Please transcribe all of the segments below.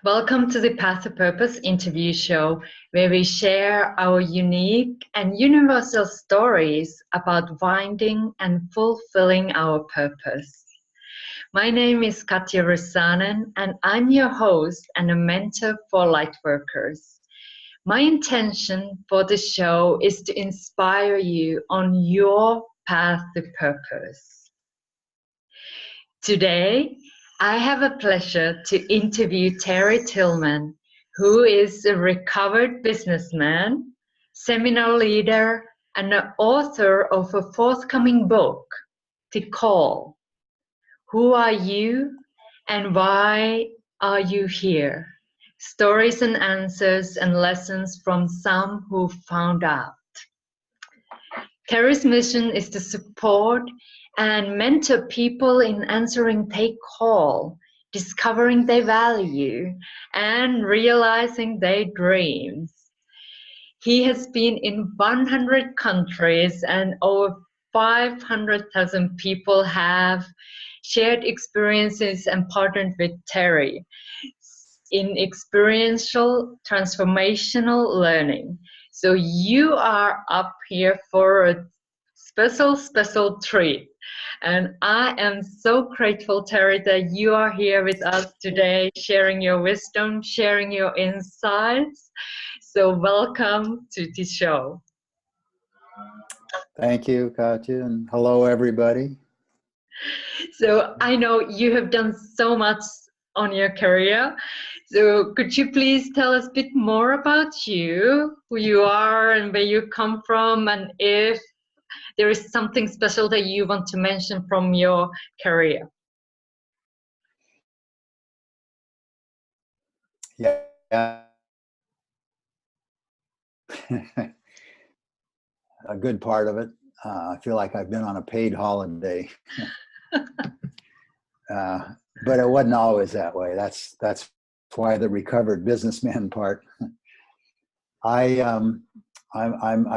Welcome to the Path to Purpose interview show, where we share our unique and universal stories about finding and fulfilling our purpose. My name is Katja, and I'm your host and a mentor for Lightworkers. My intention for the show is to inspire you on your path to purpose. Today, I have a pleasure to interview Terry Tillman, who is a recovered businessman, seminar leader, and the author of a forthcoming book, The Call. Who are you and why are you here? Stories and answers and lessons from some who found out. Terry's mission is to support and mentor people in answering their call, discovering their value, and realizing their dreams. He has been in 100 countries and over 500,000 people have shared experiences and partnered with Terry in experiential transformational learning. So you are up here for a special treat. And I am so grateful, Terry, that you are here with us today, sharing your wisdom, sharing your insights. So welcome to the show. Thank you, Katja, and hello, everybody. So I know you have done so much on your career. So could you please tell us a bit more about you, who you are and where you come from, and if there is something special that you want to mention from your career? Yeah. A good part of it. I feel like I've been on a paid holiday. But it wasn't always that way. That's why the recovered businessman part. I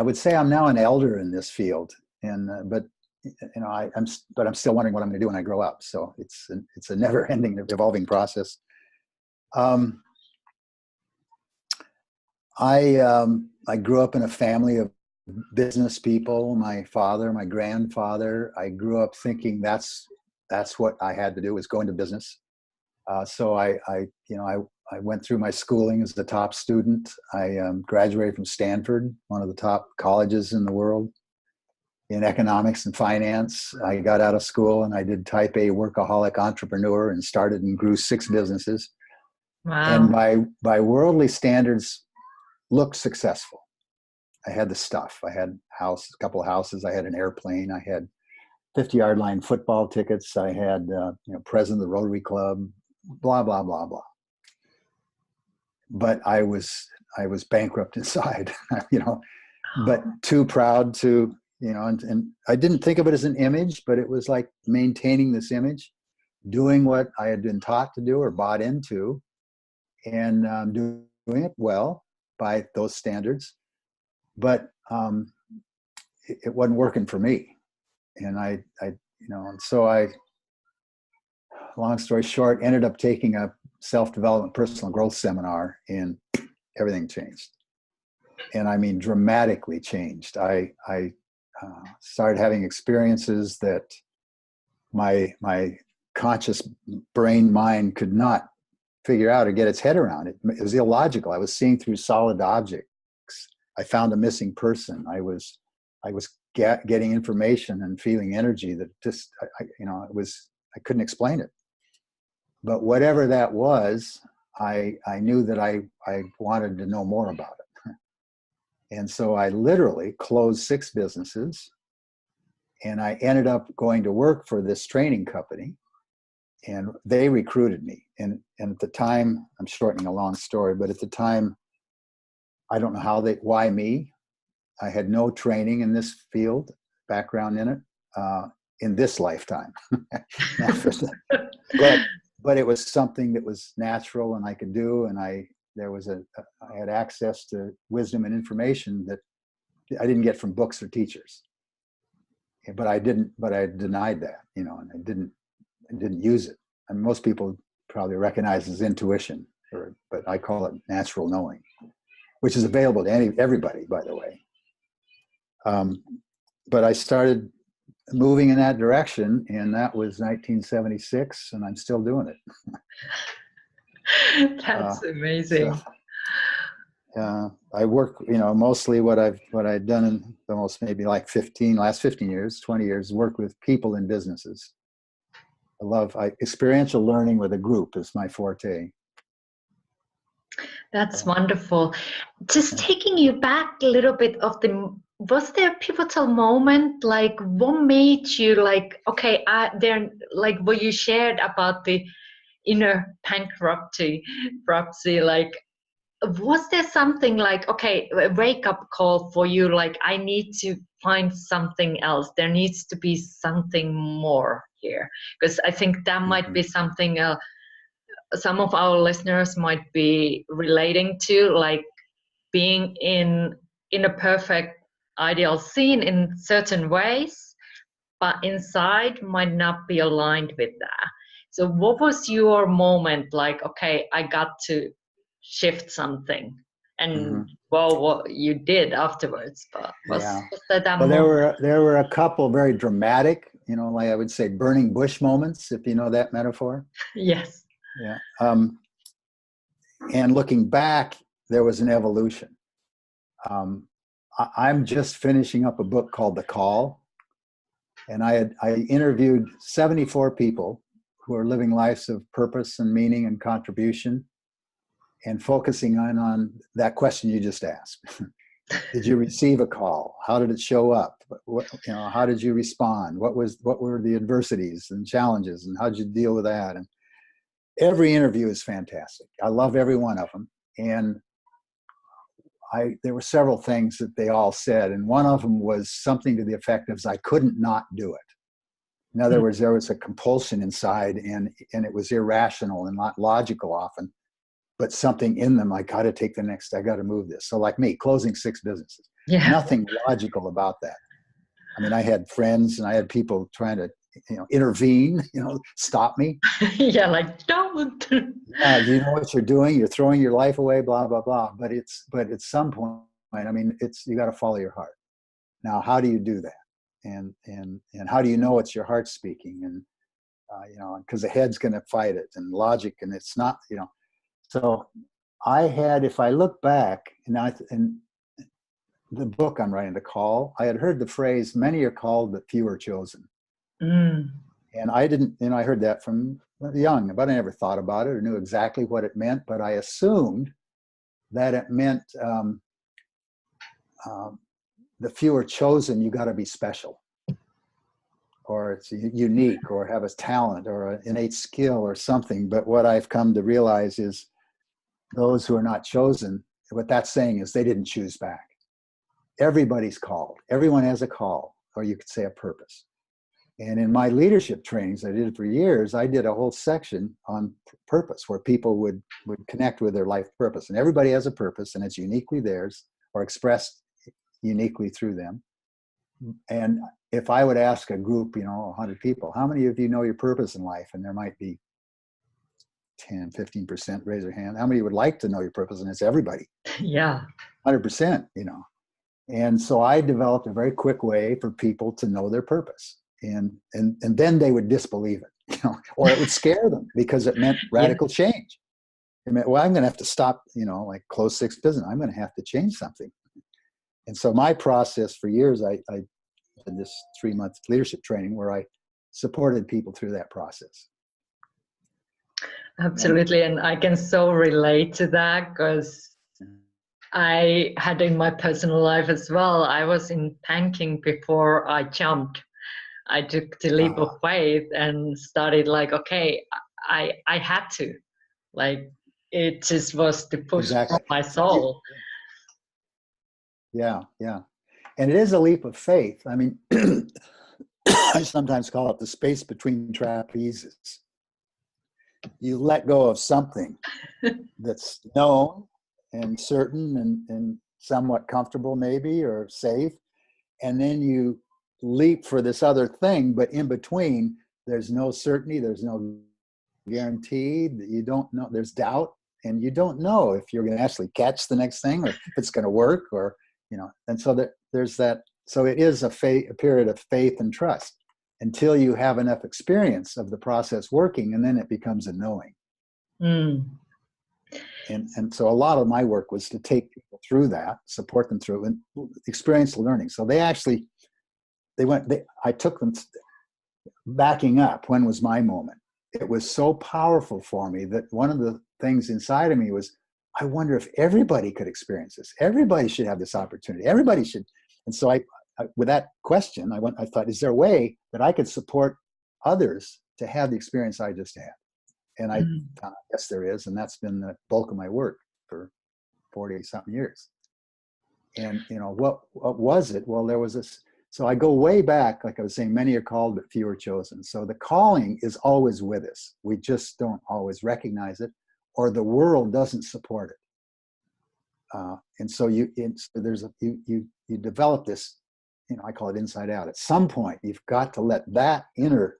would say I'm now an elder in this field, and but I'm still wondering what I'm going to do when I grow up. So it's a never-ending, evolving process. I grew up in a family of business people. My father, my grandfather. I grew up thinking that's what I had to do, was go into business. So I went through my schooling as the top student. I graduated from Stanford, one of the top colleges in the world, in economics and finance. I got out of school and I did type A workaholic entrepreneur and started and grew 6 businesses. Wow. And by worldly standards, looked successful. I had the stuff. I had a couple of houses. I had an airplane. I had 50-yard line football tickets. I had president of the Rotary Club, blah, blah, blah, blah. But I was bankrupt inside, but too proud to, and I didn't think of it as an image, but it was like maintaining this image, doing what I had been taught to do or bought into, and doing it well by those standards. But it wasn't working for me. And so long story short, ended up taking a self-development personal growth seminar, and everything changed. And I mean, dramatically changed. I started having experiences that my conscious brain mind could not figure out or get its head around. It was illogical. I was seeing through solid objects. I found a missing person. I was getting information and feeling energy that just, I couldn't explain it. But whatever that was, I knew that I wanted to know more about it. And so I literally closed 6 businesses, and I ended up going to work for this training company, and they recruited me. And at the time, I'm shortening a long story, but at the time, I don't know why me. I had no training in this field, background in it, in this lifetime. But it was something that was natural and I could do, and I had access to wisdom and information that I didn't get from books or teachers. But I denied that, and I didn't use it. And most people probably recognize as intuition. but I call it natural knowing, which is available to everybody, by the way. But I started moving in that direction, and that was 1976, and I'm still doing it. That's amazing. I work, mostly what I've done in the most, maybe like last 15 years, 20 years, work with people in businesses. Experiential learning with a group is my forte. That's wonderful. Just taking you back a little bit was there a pivotal moment, like what made you like, okay, like what you shared about the inner bankruptcy, like, was there something like, okay, a wake-up call for you, like I need to find something else, there needs to be something more here? Because I think that might be something some of our listeners might be relating to, like being in a perfect ideal scene in certain ways, but inside might not be aligned with that. So what was your moment like, okay, I got to shift something? And well, what you did afterwards, but was that well, moment? there were a couple very dramatic, like I would say burning bush moments, if you know that metaphor. Yes. Yeah. And looking back, there was an evolution. I'm just finishing up a book called The Call, and I interviewed 74 people who are living lives of purpose and meaning and contribution, and focusing on that question you just asked. Did you receive a call? How did it show up? How did you respond? What were the adversities and challenges, and how did you deal with that? And every interview is fantastic. I love every one of them. And there were several things that they all said, and one of them was something to the effect of, I couldn't not do it. In other words, there was a compulsion inside, and it was irrational and not logical often, but something in them, I got to take the next, I got to move this. So like me, closing 6 businesses, nothing logical about that. I mean, I had friends and I had people trying to, intervene, stop me. Like, don't. Yeah, you know what you're doing? You're throwing your life away, blah, blah, blah. But at some point, I mean, you got to follow your heart. Now, how do you do that? And how do you know it's your heart speaking? And, because the head's going to fight it, and logic, and it's not, So if I look back, in the book I'm writing, The Call, I had heard the phrase, many are called, but few are chosen. And I didn't, I heard that from young, but I never thought about it or knew exactly what it meant, but I assumed that it meant the few are chosen, you got to be special, or it's unique, or have a talent or an innate skill or something. But what I've come to realize is those who are not chosen, what that's saying is they didn't choose back. Everybody's called. Everyone has a call, or you could say a purpose. And in my leadership trainings, I did it for years, I did a whole section on purpose where people would connect with their life purpose. And everybody has a purpose, and it's uniquely theirs or expressed uniquely through them. And if I would ask a group, 100 people, how many of you know your purpose in life? And there might be 10, 15% raise their hand. How many would like to know your purpose? And it's everybody. Yeah. 100%, And so I developed a very quick way for people to know their purpose. And then they would disbelieve it, or it would scare them because it meant radical change. It meant, well, I'm going to have to stop, like close 6 business. I'm going to have to change something. And so my process for years, I did this 3-month leadership training where I supported people through that process. Absolutely. And I can so relate to that, because I had in my personal life as well, I was in banking before I jumped. I took the leap of faith and started like, okay, I had to, like, it just was the push from my soul. Yeah. And it is a leap of faith. I mean, I sometimes call it the space between trapezes. You let go of something that's known and certain and somewhat comfortable maybe, or safe, and then you leap for this other thing, but in between there's no certainty, there's no guarantee, that you don't know, there's doubt, and you don't know if you're going to actually catch the next thing or if it's going to work, or, and so there's that. So it is a period of faith and trust until you have enough experience of the process working, and then it becomes a knowing. Mm. And so a lot of my work was to take people through that, support them through, and experiential learning. So I took them backing up. When was my moment? It was so powerful for me that one of the things inside of me was, I wonder if everybody could experience this. Everybody should have this opportunity. Everybody should. And so I with that question, I thought, is there a way that I could support others to have the experience I just had? And I guess there is, and that's been the bulk of my work for 40-something years. And what was it? Well, there was this. So I go way back, like I was saying, many are called, but few are chosen. So the calling is always with us. We just don't always recognize it, or the world doesn't support it. And so you develop this. I call it inside out. At some point, you've got to let that inner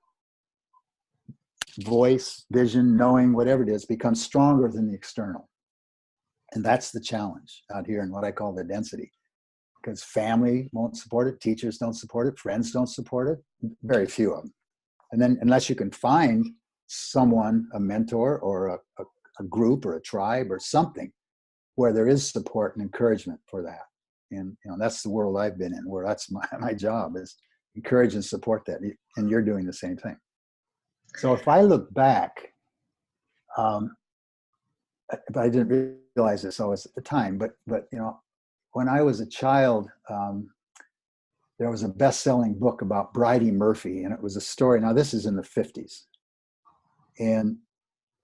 voice, vision, knowing, whatever it is, becomes stronger than the external. And that's the challenge out here in what I call the density, because family won't support it, teachers don't support it, friends don't support it, very few of them. And then unless you can find someone, a mentor or a group or a tribe or something where there is support and encouragement for that. And that's the world I've been in, where that's my job, is encourage and support that. And you're doing the same thing. So if I look back, but I didn't realize this always at the time, but when I was a child, there was a best-selling book about Bridie Murphy, and it was a story. Now this is in the 50s, and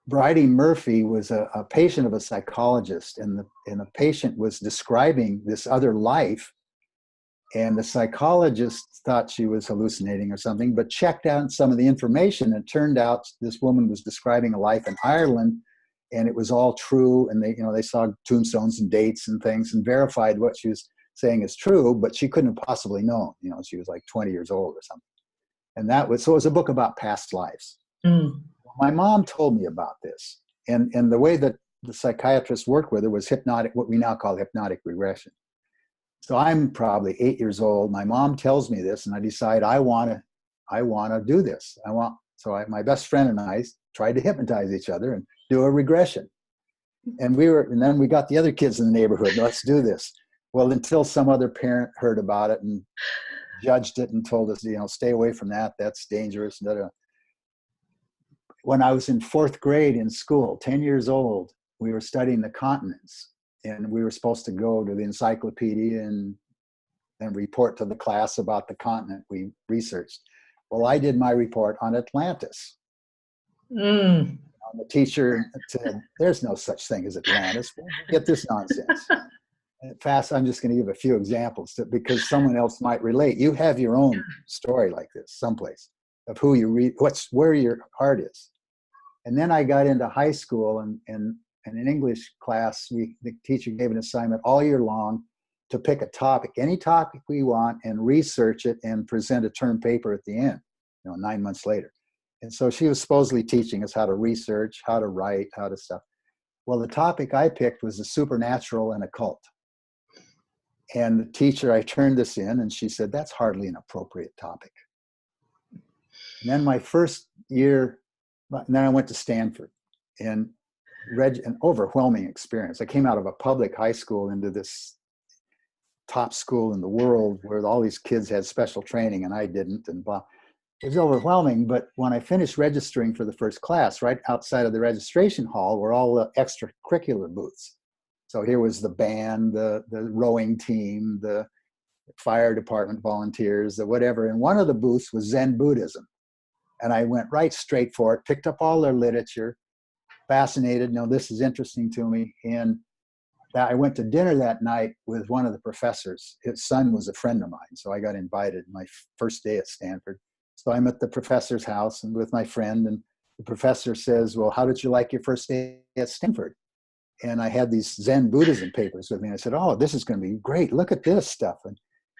Bridie Murphy was a patient of a psychologist, and the patient was describing this other life, and the psychologist thought she was hallucinating or something, but checked out some of the information, and it turned out this woman was describing a life in Ireland, and it was all true, and they saw tombstones and dates and things and verified what she was saying is true, but she couldn't have possibly known. She was like 20 years old or something. And so it was a book about past lives. Mm. My mom told me about this, and the way that the psychiatrist worked with her was hypnotic, what we now call hypnotic regression. So I'm probably 8 years old. My mom tells me this, and I decide I want to do this. My best friend and I tried to hypnotize each other and do a regression. And then we got the other kids in the neighborhood. Let's do this. Well, until some other parent heard about it and judged it and told us, stay away from that. That's dangerous. When I was in 4th grade in school, 10 years old, we were studying the continents, and we were supposed to go to the encyclopedia and report to the class about the continent we researched. Well, I did my report on Atlantis. Mm. The teacher said, there's no such thing as Atlantis. Get this nonsense. I'm just going to give a few examples because someone else might relate. You have your own story like this someplace of who you read, where your heart is. And then I got into high school, and in English class, the teacher gave an assignment all year long to pick a topic, any topic we want, and research it and present a term paper at the end, 9 months later. And so she was supposedly teaching us how to research, how to write, how to stuff. Well, the topic I picked was the supernatural and occult. And the teacher, I turned this in, and she said, that's hardly an appropriate topic. And then my first year, and then I went to Stanford and read an overwhelming experience. I came out of a public high school into this top school in the world where all these kids had special training and I didn't, and blah. It was overwhelming, but when I finished registering for the first class, right outside of the registration hall were all the extracurricular booths. So here was the band, the rowing team, the fire department volunteers, the whatever. And one of the booths was Zen Buddhism. And I went right straight for it, picked up all their literature, fascinated. This is interesting to me. And I went to dinner that night with one of the professors. His son was a friend of mine. So I got invited my first day at Stanford. So I'm at the professor's house and with my friend, and the professor says, well, how did you like your first day at Stanford? And I had these Zen Buddhism papers with me. I said, oh, this is going to be great. Look at this stuff.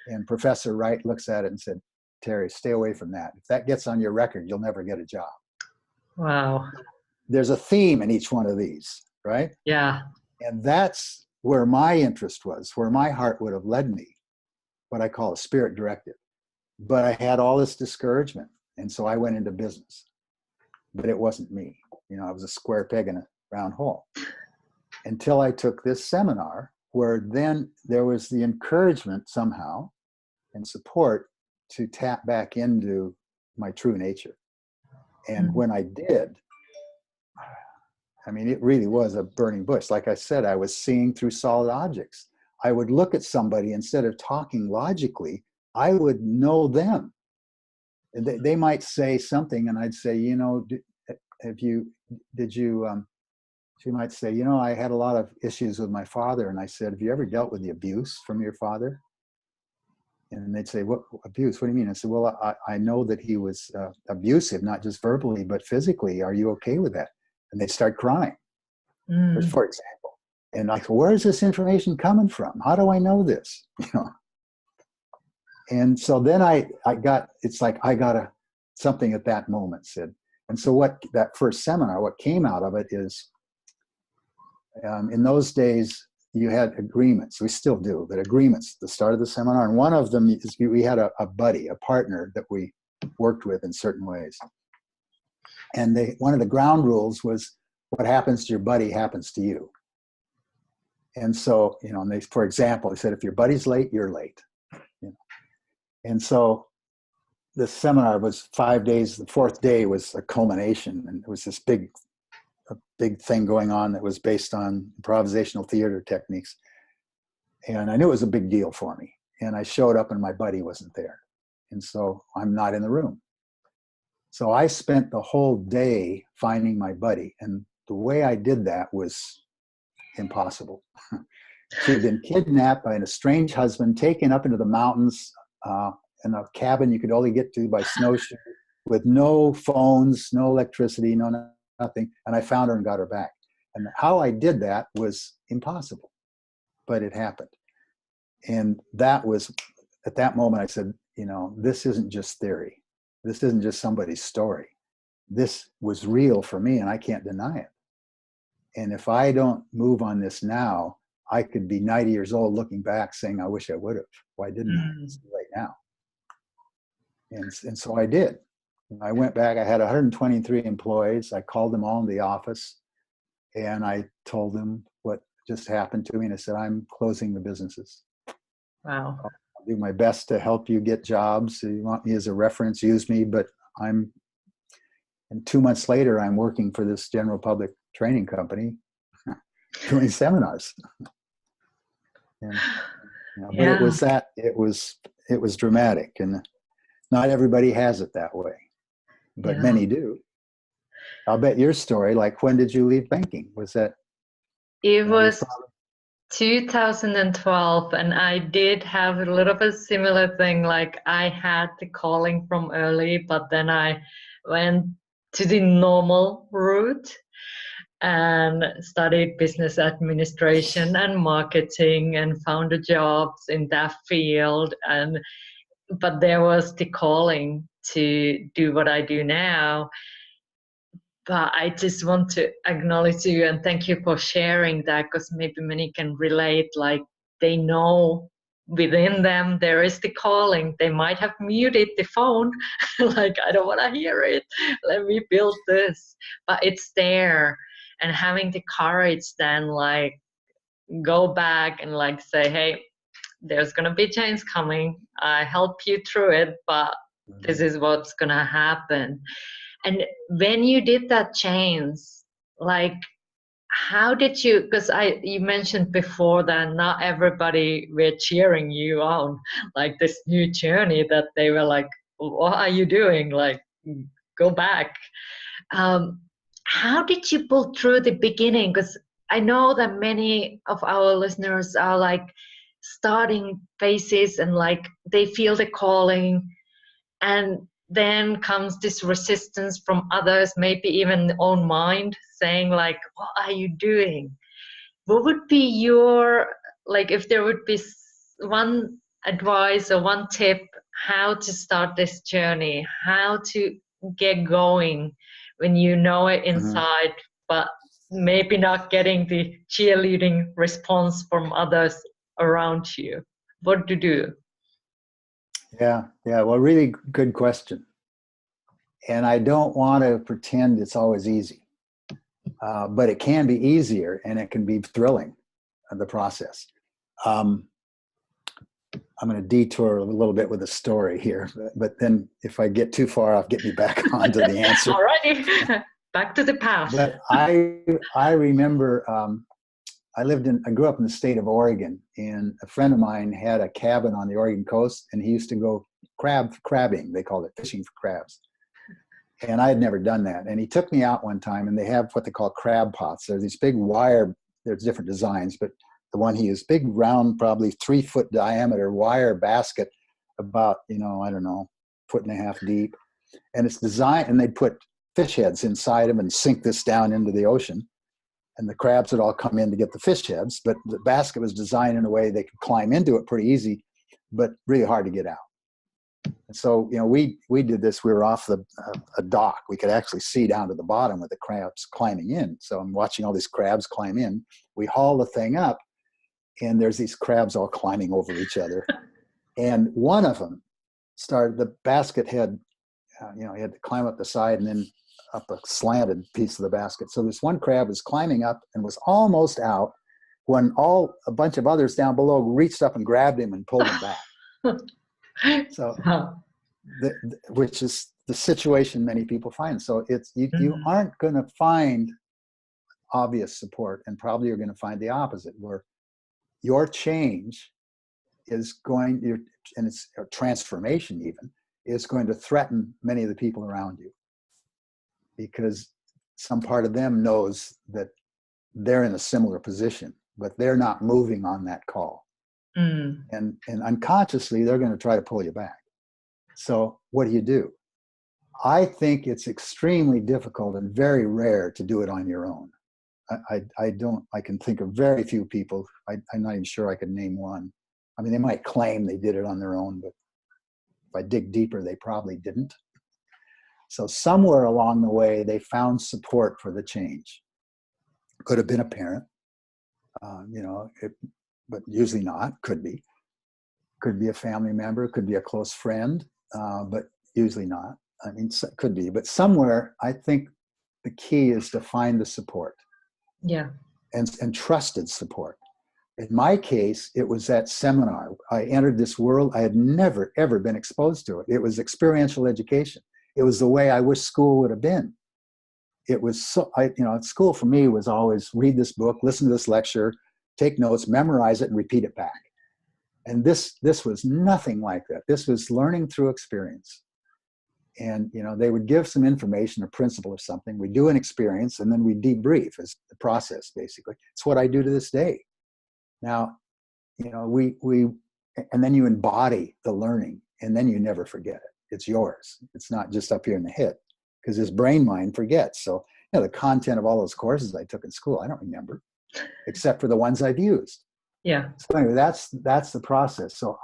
And Professor Wright looks at it and said, Terry, stay away from that. If that gets on your record, you'll never get a job. Wow. There's a theme in each one of these. right? Yeah. And that's where my interest was, where my heart would have led me, what I call a spirit directive. But I had all this discouragement. And so I went into business. But it wasn't me. You know, I was a square peg in a round hole. Until I took this seminar, where then there was the encouragement somehow and support to tap back into my true nature. And when I did, I mean, it really was a burning bush. Like I said, I was seeing through solid objects. I would look at somebody, instead of talking logically, I would know them. And they might say something, and I'd say, you know, she might say, you know, I had a lot of issues with my father. And I said, have you ever dealt with the abuse from your father? And they'd say, what abuse? What do you mean? I said, well, I know that he was abusive, not just verbally, but physically. Are you okay with that? And they'd start crying, for example. And I said, where is this information coming from? How do I know this? You know. And so then I got something at that moment, Sid. And so what that first seminar, what came out of it is, in those days, you had agreements. We still do, but agreements at the start of the seminar. And one of them is we had a buddy, a partner that we worked with in certain ways. And one of the ground rules was, what happens to your buddy happens to you. And so, you know, and for example, they said, if your buddy's late, you're late. You know? And so the seminar was 5 days. The fourth day was a culmination. And it was this big thing going on that was based on improvisational theater techniques. And I knew it was a big deal for me. And I showed up and my buddy wasn't there. And so I'm not in the room. So I spent the whole day finding my buddy. And the way I did that was impossible. She had been kidnapped by a strange husband, taken up into the mountains in a cabin you could only get to by snowshoe, with no phones, no electricity, nothing. And I found her and got her back. And how I did that was impossible, but it happened. And that was, at that moment, I said, you know, this isn't just theory. This isn't just somebody's story. This was real for me, and I can't deny it. And if I don't move on this now, I could be 90 years old looking back saying, I wish I would have. Why didn't I? It's too late now. And so I did. I went back. I had 123 employees. I called them all in the office, and I told them what just happened to me. And I said, I'm closing the businesses. Wow. I'll do my best to help you get jobs. If you want me as a reference, use me. But and 2 months later, I'm working for this general public training company doing seminars. And, you know, but it was dramatic, and not everybody has it that way, but many do. I'll bet your story, like, when did you leave banking? Was that? It was 2012, and I did have a little bit similar thing. Like, I had the calling from early, but then I went to the normal route and studied business administration and marketing and found the jobs in that field. But there was the calling to do what I do now. But I just want to acknowledge you and thank you for sharing that, because maybe many can relate, like they know within them there is the calling. They might have muted the phone, like, I don't want to hear it. Let me build this. But it's there. And having the courage then, like, go back and like say, hey, there's going to be change coming. I help you through it, but this is what's going to happen. And when you did that change, like, how did you, because you mentioned before that not everybody were cheering you on, like this new journey, that they were like, what are you doing? Like, go back. How did you pull through the beginning? Because I know that many of our listeners are like starting phases and like they feel the calling, and then comes this resistance from others, maybe even the own mind, saying like, what are you doing? What would be your, like, if there would be one advice or one tip, how to start this journey, how to get going when you know it inside, but maybe not getting the cheerleading response from others around you? What to do? Yeah, well, really good question. And I don't want to pretend it's always easy, but it can be easier and it can be thrilling, the process. I'm going to detour a little bit with a story here, but then if I get too far off, get me back onto the answer. All righty, back to the path. But I remember I grew up in the state of Oregon, and a friend of mine had a cabin on the Oregon coast, and he used to go crabbing. They called it fishing for crabs. And I had never done that. And he took me out one time, and they have what they call crab pots. They're these big wire, there's different designs, but the one he used, big round, probably 3-foot diameter wire basket, about, I don't know, 1.5 feet deep. And it's designed, and they'd put fish heads inside them and sink this down into the ocean. And the crabs would all come in to get the fish heads, but the basket was designed in a way they could climb into it pretty easy, but really hard to get out. And so, we did this. We were off a dock. We could actually see down to the bottom with the crabs climbing in. So I'm watching all these crabs climb in. We haul the thing up, and there's these crabs all climbing over each other. And one of them the basket had, he had to climb up the side and then up a slanted piece of the basket. So this one crab was climbing up and was almost out when a bunch of others down below reached up and grabbed him and pulled him back. So, which is the situation many people find. So you aren't going to find obvious support, and probably you're going to find the opposite, where your change is and it's a transformation even, is going to threaten many of the people around you, because some part of them knows that they're in a similar position, but they're not moving on that call. And unconsciously, they're going to try to pull you back. So what do? I think it's extremely difficult and very rare to do it on your own. I can think of very few people. I'm not even sure I could name one. I mean, they might claim they did it on their own, but if I dig deeper, they probably didn't. So somewhere along the way, they found support for the change. Could have been a parent, but usually not. Could be a family member, could be a close friend, but usually not. I mean, could be, but somewhere I think the key is to find the support. Yeah. And trusted support. In my case, it was that seminar. I entered this world. I had never, ever been exposed to it. It was experiential education. It was the way I wish school would have been. It was school for me was always read this book, listen to this lecture, take notes, memorize it, and repeat it back. And this was nothing like that. This was learning through experience. And, they would give some information, a principle or something. We do an experience, and then we debrief as the process, basically. It's what I do to this day. Now, and then you embody the learning, and then you never forget it. It's yours. It's not just up here in the head, because this brain mind forgets. So, the content of all those courses I took in school, I don't remember, except for the ones I've used. Yeah. So anyway, that's the process. So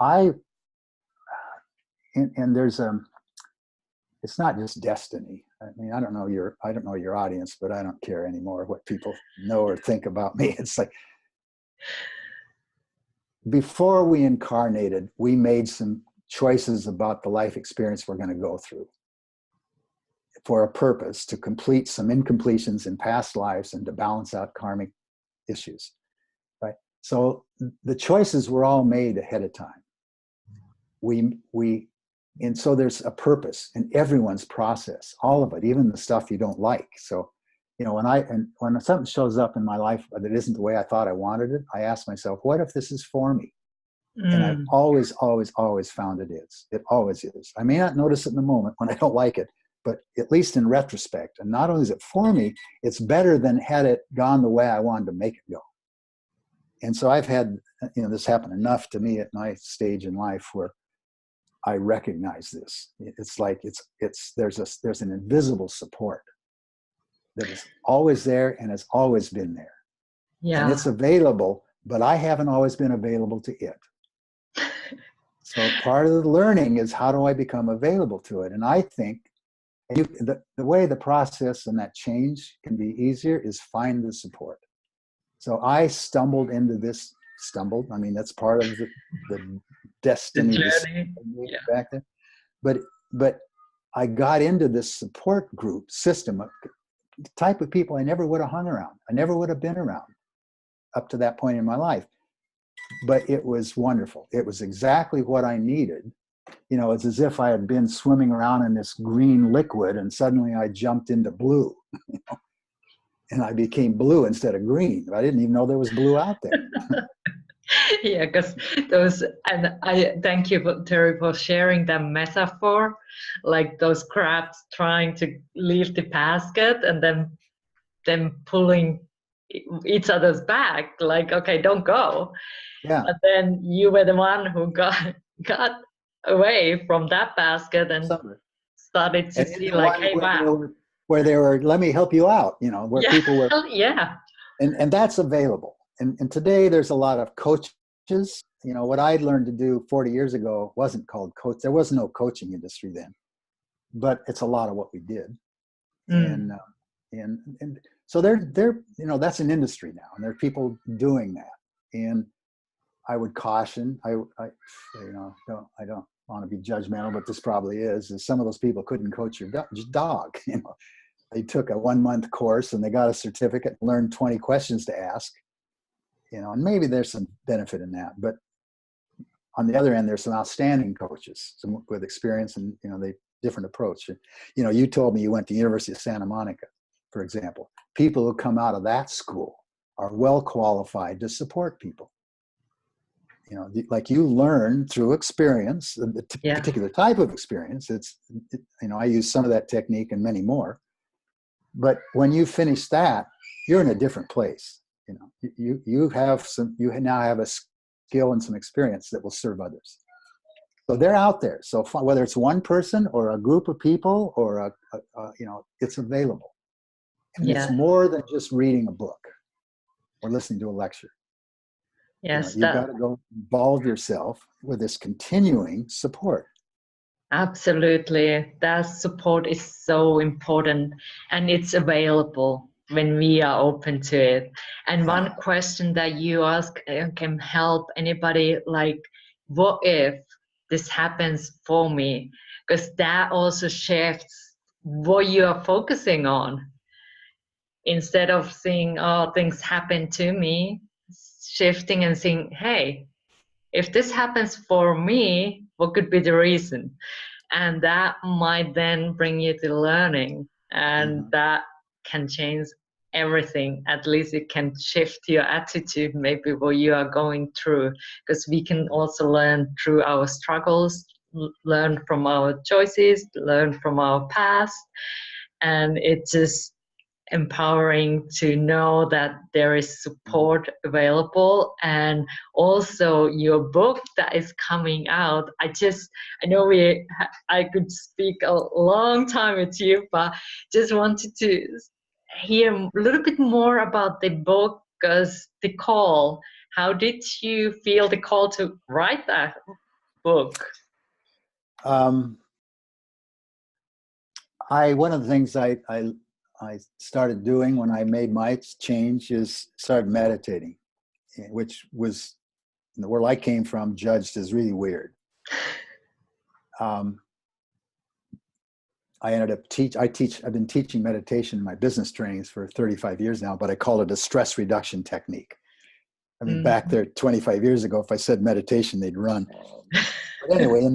and there's it's not just destiny. I mean, I don't know your audience, but I don't care anymore what people know or think about me. It's like, before we incarnated, we made some choices about the life experience we're going to go through for a purpose, to complete some incompletions in past lives and to balance out karmic issues, right? So the choices were all made ahead of time. And so there's a purpose in everyone's process, all of it, even the stuff you don't like. So, when something shows up in my life that isn't the way I thought I wanted it, I ask myself, what if this is for me? And I've always, always, always found it is. It always is. I may not notice it in the moment when I don't like it, but at least in retrospect. And not only is it for me, it's better than had it gone the way I wanted to make it go. And so I've had, this happen enough to me at my stage in life where I recognize this. It's like there's an invisible support that is always there and has always been there. Yeah. And it's available, but I haven't always been available to it. So part of the learning is, how do I become available to it? And I think The way the process and that change can be easier is find the support. So I stumbled into this, I mean, that's part of the destiny The journey. Yeah. back then. But I got into this support group system, type of people I never would have hung around. I never would have been around up to that point in my life. But it was wonderful. It was exactly what I needed. You know, it's as if I had been swimming around in this green liquid and suddenly I jumped into blue. You know? And I became blue instead of green. I didn't even know there was blue out there. Yeah, because those, and I thank you, Terry, for sharing that metaphor, like those crabs trying to leave the basket and then pulling each other's back, like, okay, don't go. Yeah. But then you were the one who got away from that basket and started to And see, the like, one hey, wow. where they were, let me help you out, you know, where people were. Yeah. And that's available. And today there's a lot of coaches. You know, what I learned to do 40 years ago wasn't called coach. There was no coaching industry then, but it's a lot of what we did. And so they're, you know, that's an industry now, and there are people doing that. And I would caution, I you know, I don't want to be judgmental, but this probably is some of those people couldn't coach your dog. You know, they took a 1-month course and they got a certificate, learned 20 questions to ask, you know, and maybe there's some benefit in that. But on the other end, there's some outstanding coaches, some with experience and, you know, they different approach. You know, you told me you went to University of Santa Monica, for example. People who come out of that school are well qualified to support people. You know, like you learn through experience, the particular type of experience. You know, I use some of that technique and many more. But when you finish that, you're in a different place. You know, you now have a skill and some experience that will serve others. So they're out there. So whether it's one person or a group of people or you know, it's available. And it's more than just reading a book or listening to a lecture. Yes, you know, you've got to go involve yourself with this continuing support. Absolutely. That support is so important, and it's available when we are open to it. And one question that you ask can help anybody, like, what if this happens for me? Because that also shifts what you are focusing on. Instead of seeing, oh, things happen to me, shifting and saying, hey, if this happens for me, what could be the reason? And that might then bring you to learning, and that can change everything. At least it can shift your attitude, maybe what you are going through, because we can also learn through our struggles, learn from our choices, learn from our past. And it's just empowering to know that there is support available. And also your book that is coming out, I know I could speak a long time with you, but just wanted to hear a little bit more about the book, because the call, how did you feel the call to write that book? One of the things I started doing when I made my change is started meditating, which was, in the world I came from, judged as really weird. I've been teaching meditation in my business trainings for 35 years now, but I call it a stress reduction technique. I mean, back there 25 years ago, if I said meditation, they'd run. But anyway,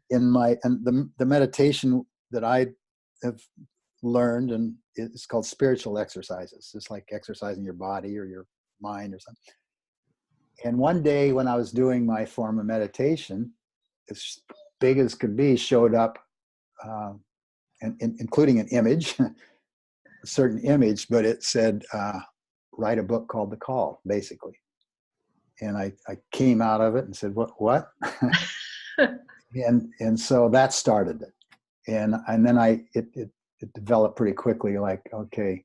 the meditation that I have learned, and it's called spiritual exercises. It's like exercising your body or your mind or something. And one day when I was doing my form of meditation, as big as could be, showed up, including an image, a certain image, but it said, write a book called The Call, basically. And I came out of it and said, what? and so that started it. And then it developed pretty quickly, like, okay,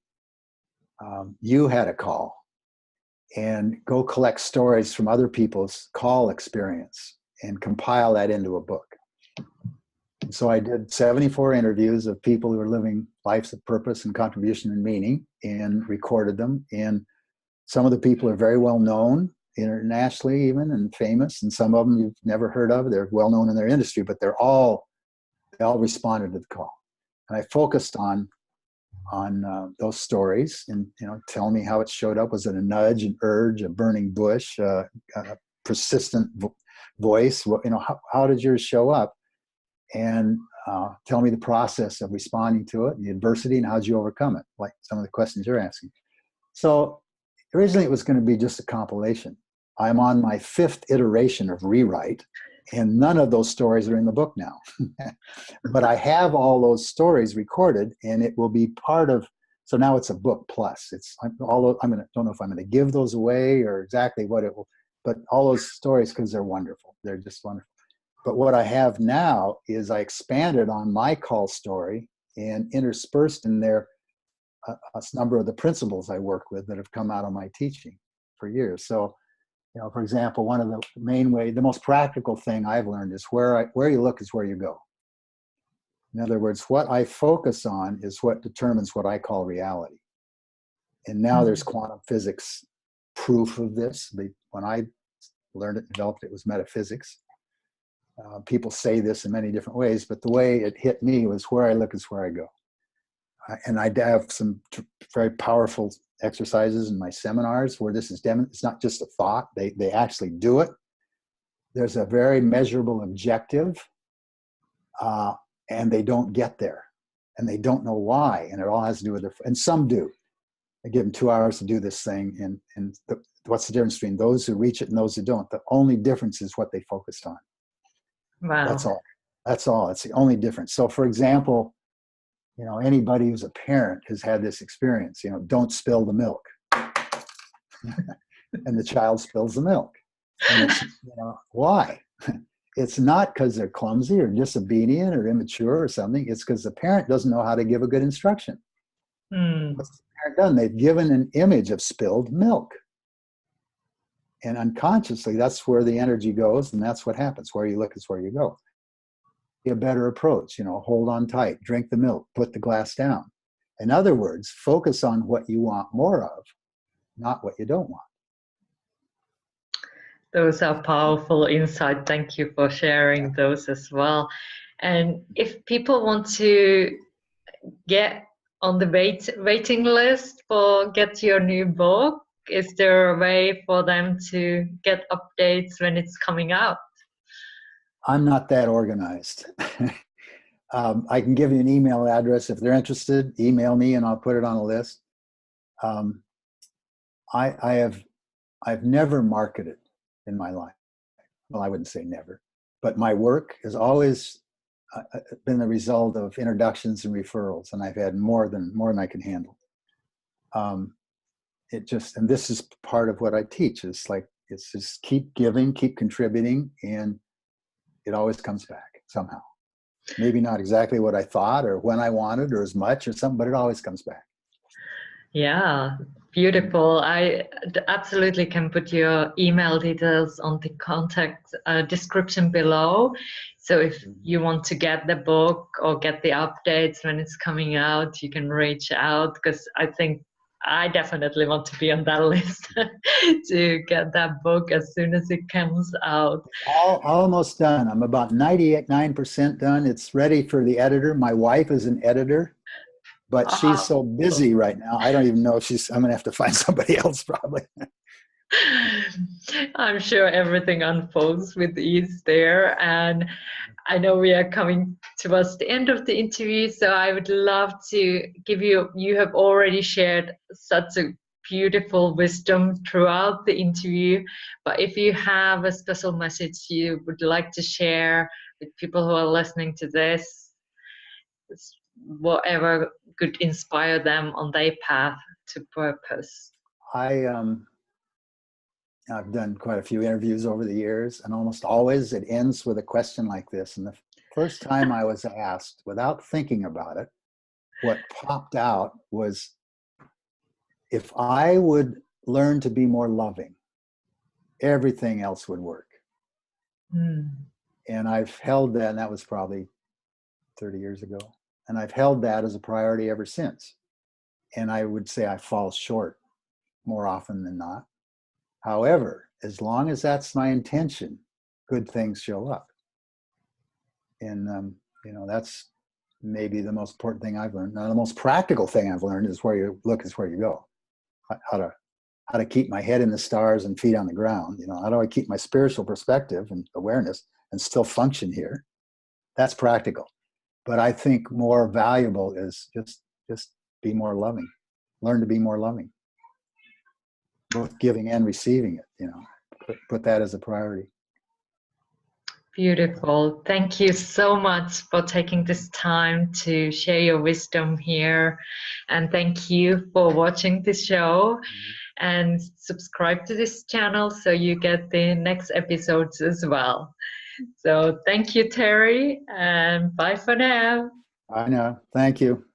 you had a call, and go collect stories from other people's call experience and compile that into a book. So I did 74 interviews of people who were living lives of purpose and contribution and meaning, and recorded them. And some of the people are very well known internationally, even, and famous. And some of them you've never heard of. They're well known in their industry, but they all responded to the call. And I focused on those stories, and tell me how it showed up. Was it a nudge, an urge, a burning bush, a persistent voice? How did yours show up? And tell me the process of responding to it, the adversity, and how'd you overcome it, like some of the questions you're asking. So originally it was going to be just a compilation. I'm on my 5th iteration of rewrite, and none of those stories are in the book now. But I have all those stories recorded, and it will be part of, so now it's a book plus. Don't know if I'm going to give those away or exactly what it will, but all those stories, because they're wonderful. They're just wonderful. But what I have now is I expanded on my call story and interspersed in there a number of the principles I work with that have come out of my teaching for years. So, for example, one of the the most practical thing I've learned is where you look is where you go. In other words, what I focus on is what determines what I call reality. And now there's quantum physics proof of this. When I learned it, developed it, was metaphysics. People say this in many different ways, but the way it hit me was where I look is where I go. And I have some very powerful exercises in my seminars where this is it's not just a thought. They actually do it. There's a very measurable objective, and they don't get there, and they don't know why, and it all has to do with and some do. I give them 2 hours to do this thing, and what's the difference between those who reach it and those who don't? The only difference is what they focused on. Wow. That's all. It's the only difference. So, for example, anybody who's a parent has had this experience. Don't spill the milk, and the child spills the milk. And it's, why? It's not because they're clumsy or disobedient or immature or something. It's because the parent doesn't know how to give a good instruction. What's the parent done? They've given an image of spilled milk. And unconsciously, that's where the energy goes, and that's what happens. Where you look is where you go. A better approach, hold on tight, drink the milk, put the glass down. In other words, focus on what you want more of, not what you don't want. Those are powerful insights. Thank you for sharing those as well. And if people want to get on the waiting list for get your new book, is there a way for them to get updates when it's coming out? I'm not that organized. I can give you an email address. If they're interested, email me and I'll put it on a list. I've never marketed in my life. Well, I wouldn't say never, but my work has always been the result of introductions and referrals, and I've had more than I can handle. And this is part of what I teach. It's just keep giving, keep contributing, and it always comes back somehow. Maybe not exactly what I thought or when I wanted or as much or something, but it always comes back. Yeah, beautiful. I absolutely can put your email details on the contact description below. So if you want to get the book or get the updates when it's coming out, you can reach out, because I think I definitely want to be on that list to get that book as soon as it comes out. Almost done. I'm about 99% done. It's ready for the editor. My wife is an editor, but she's so busy right now. I don't even know if I'm going to have to find somebody else probably. I'm sure everything unfolds with ease there. And I know we are coming towards the end of the interview, so I would love to give you have already shared such a beautiful wisdom throughout the interview, but if you have a special message you would like to share with people who are listening to this, whatever could inspire them on their path to purpose. I've done quite a few interviews over the years, and almost always it ends with a question like this. And the first time I was asked, without thinking about it, what popped out was, if I would learn to be more loving, everything else would work. And I've held that, and that was probably 30 years ago. And I've held that as a priority ever since. And I would say I fall short more often than not. However, as long as that's my intention, good things show up. And, that's maybe the most important thing I've learned. Now, the most practical thing I've learned is where you look is where you go. How to keep my head in the stars and feet on the ground. How do I keep my spiritual perspective and awareness and still function here? That's practical. But I think more valuable is just be more loving. Learn to be more loving, both giving and receiving it. Put that as a priority. Beautiful. Thank you so much for taking this time to share your wisdom here. And thank you for watching this show. And subscribe to this channel so you get the next episodes as well. So thank you, Terry, and bye for now. I know. Thank you.